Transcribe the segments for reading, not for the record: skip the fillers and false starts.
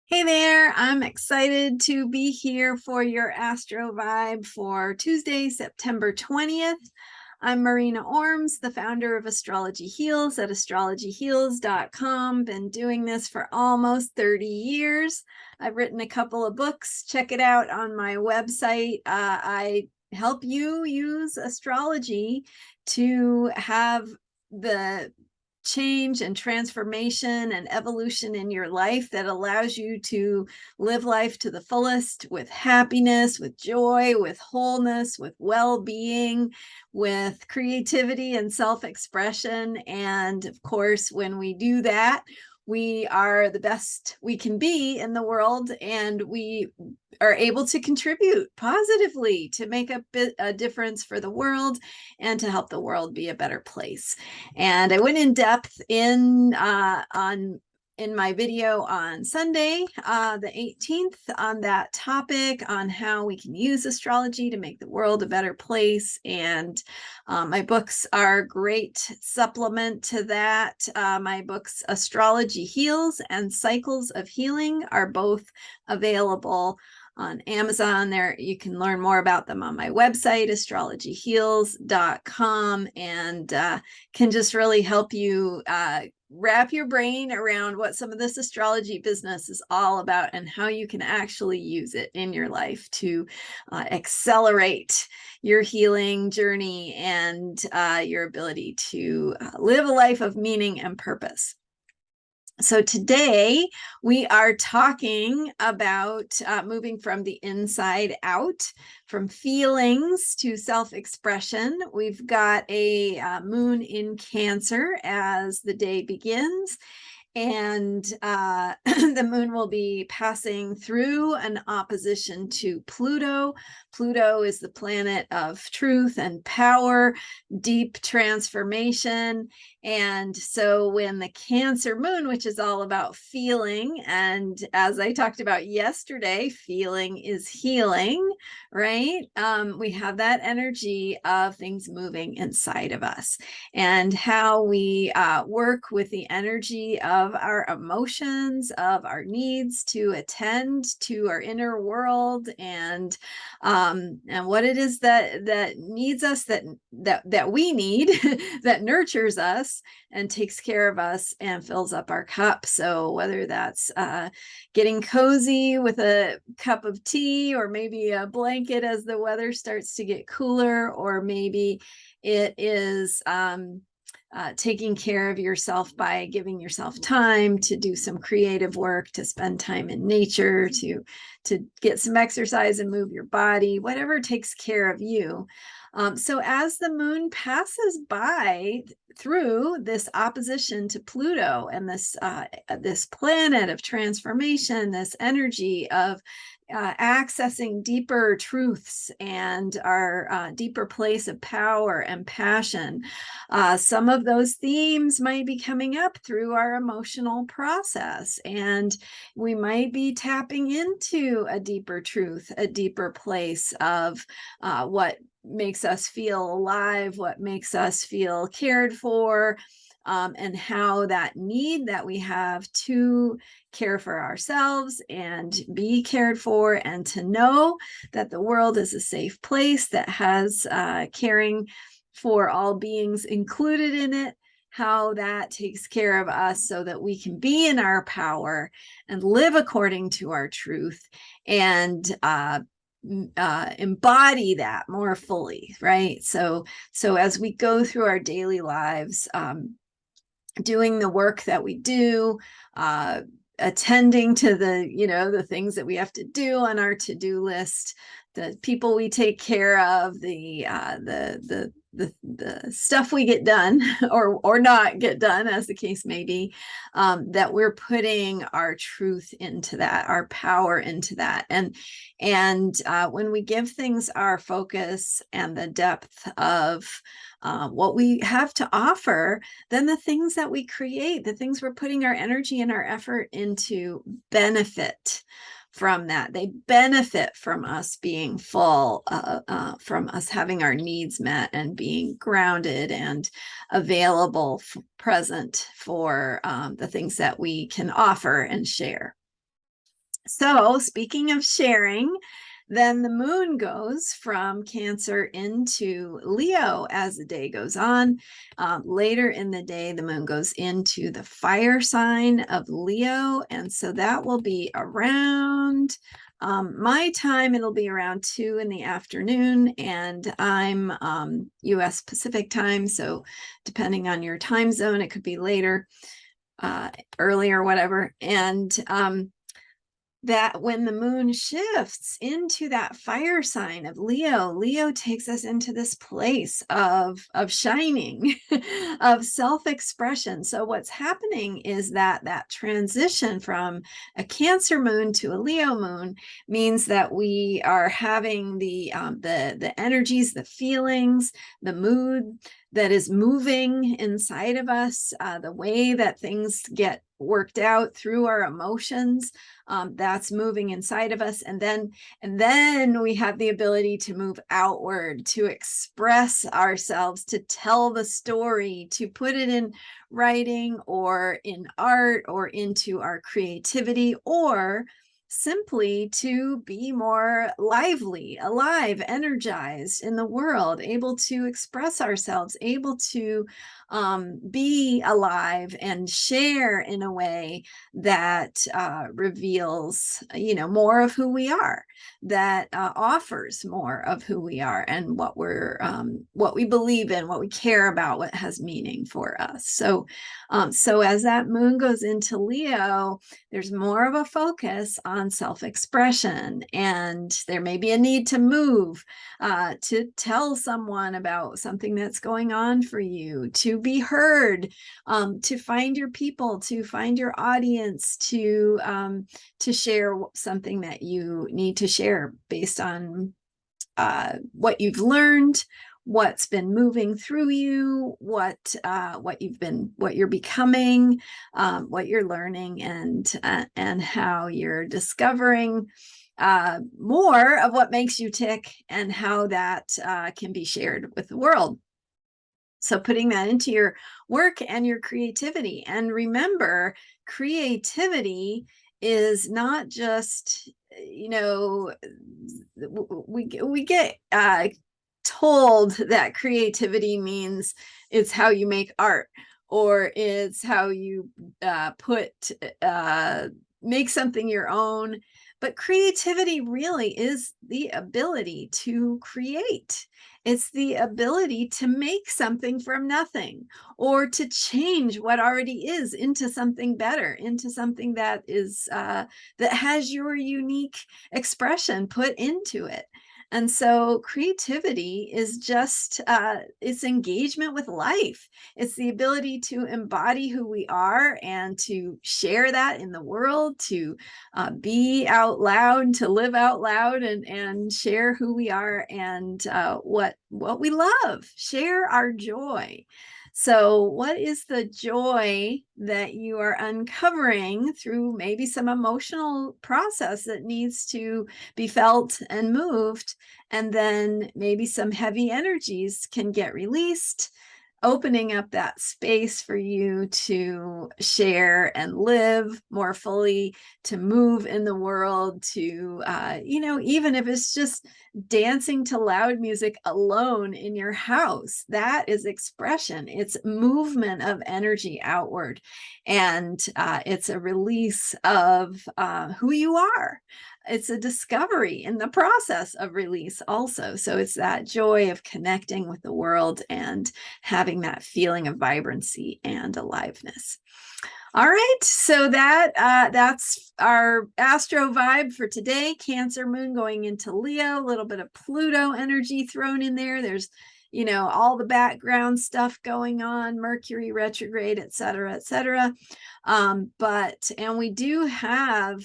Hey there, I'm excited to be here for your Astro Vibe for Tuesday, September 20th. I'm Marina Ormes, the founder of Astrology Heals at astrologyheals.com. Been doing this for almost 30 years. I've written a couple of books. Check it out on my website. I help you use astrology to have the change and transformation and evolution in your life that allows you to live life to the fullest with happiness, with joy, with wholeness, with well-being, with creativity and self-expression. And of course, when we do that, we are the best we can be in the world, and we are able to contribute positively to make a difference for the world and to help the world be a better place. And I went in depth in my video on Sunday, the 18th, on that topic, on how we can use astrology to make the world a better place. And my books are a great supplement to that. My books, Astrology Heals and Cycles of Healing, are both available on Amazon. There you can learn more about them on my website, astrologyheals.com, and can just really help you wrap your brain around what some of this astrology business is all about and how you can actually use it in your life to accelerate your healing journey and your ability to live a life of meaning and purpose. So today we are talking about moving from the inside out, from feelings to self-expression. We've got a moon in Cancer as the day begins. And the moon will be passing through an opposition to Pluto. Pluto is the planet of truth and power, deep transformation. And so when the Cancer moon, which is all about feeling, and as I talked about yesterday, feeling is healing, right? We have that energy of things moving inside of us, and how we work with the energy of our emotions, of our needs to attend to our inner world, and what it is that needs us, that we need, that nurtures us and takes care of us and fills up our cup. So whether that's getting cozy with a cup of tea, or maybe a blanket as the weather starts to get cooler, or maybe it is taking care of yourself by giving yourself time to do some creative work, to spend time in nature, to get some exercise and move your body, whatever takes care of you. So as the moon passes by through this opposition to Pluto, and this planet of transformation, this energy of accessing deeper truths and our deeper place of power and passion, some of those themes might be coming up through our emotional process, and we might be tapping into a deeper truth, a deeper place of what makes us feel alive, what makes us feel cared for, and how that need that we have to care for ourselves and be cared for, and to know that the world is a safe place that has caring for all beings included in it, how that takes care of us so that we can be in our power and live according to our truth, and embody that more fully, right? So as we go through our daily lives, doing the work that we do, attending to the things that we have to do on our to-do list, the people we take care of, the stuff we get done or not get done, as the case may be, that we're putting our truth into that, our power into that. And when we give things our focus and the depth of what we have to offer, then the things that we create, the things we're putting our energy and our effort into, benefit from that. They benefit from us being full, from us having our needs met and being grounded and available, present for the things that we can offer and share. So speaking of sharing, then the moon goes from Cancer into Leo as the day goes on. Later in the day, the moon goes into the fire sign of Leo. And so that will be around my time. It'll be around 2 in the afternoon, and I'm US Pacific time. So depending on your time zone, it could be later, early or whatever. And that when the moon shifts into that fire sign of Leo, Leo takes us into this place of shining, of self-expression. So what's happening is that that transition from a Cancer moon to a Leo moon means that we are having the energies, the feelings, the mood that is moving inside of us, the way that things get worked out through our emotions, that's moving inside of us. And then we have the ability to move outward, to express ourselves, to tell the story, to put it in writing or in art or into our creativity, or simply to be more lively, alive, energized in the world, able to express ourselves, able to be alive and share in a way that reveals, more of who we are, that offers more of who we are and what we believe in, what we care about, what has meaning for us. So as that moon goes into Leo, there's more of a focus on self-expression, and there may be a need to move, to tell someone about something that's going on for you, to be heard, to find your people, to find your audience, to share something that you need to share based on what you've learned, what's been moving through you, what you're becoming, what you're learning, and how you're discovering more of what makes you tick, and how that can be shared with the world. So putting that into your work and your creativity. And remember, creativity is not just, we get told that creativity means it's how you make art, or it's how you make something your own. But creativity really is the ability to create. It's the ability to make something from nothing, or to change what already is into something better, into something that is that has your unique expression put into it. And so creativity is just it's engagement with life. It's the ability to embody who we are and to share that in the world, to be out loud, to live out loud, and share who we are, and what we love, share our joy. So what is the joy that you are uncovering through maybe some emotional process that needs to be felt and moved? And then maybe some heavy energies can get released, opening up that space for you to share and live more fully, to move in the world, to, even if it's just dancing to loud music alone in your house, that is expression. It's movement of energy outward. And it's a release of who you are. It's a discovery in the process of release also. So it's that joy of connecting with the world and having that feeling of vibrancy and aliveness. All right, so that's our astro vibe for today. Cancer moon going into Leo, a little bit of Pluto energy thrown in there. There's, all the background stuff going on, Mercury retrograde, et cetera, et cetera. And we do have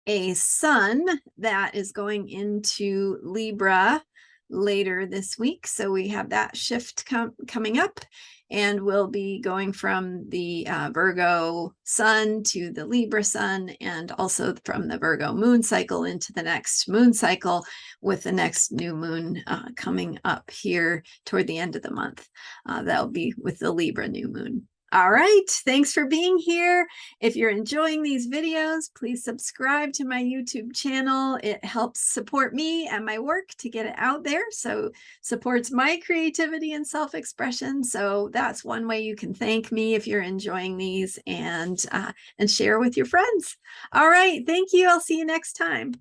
a sun that is going into Libra later this week. So we have that shift coming up, and we'll be going from the Virgo sun to the Libra sun, and also from the Virgo moon cycle into the next moon cycle, with the next new moon coming up here toward the end of the month. That'll be with the Libra new moon. All right. Thanks for being here. If you're enjoying these videos, please subscribe to my YouTube channel. It helps support me and my work to get it out there. So supports my creativity and self-expression. So that's one way you can thank me if you're enjoying these, and share with your friends. All right. Thank you. I'll see you next time.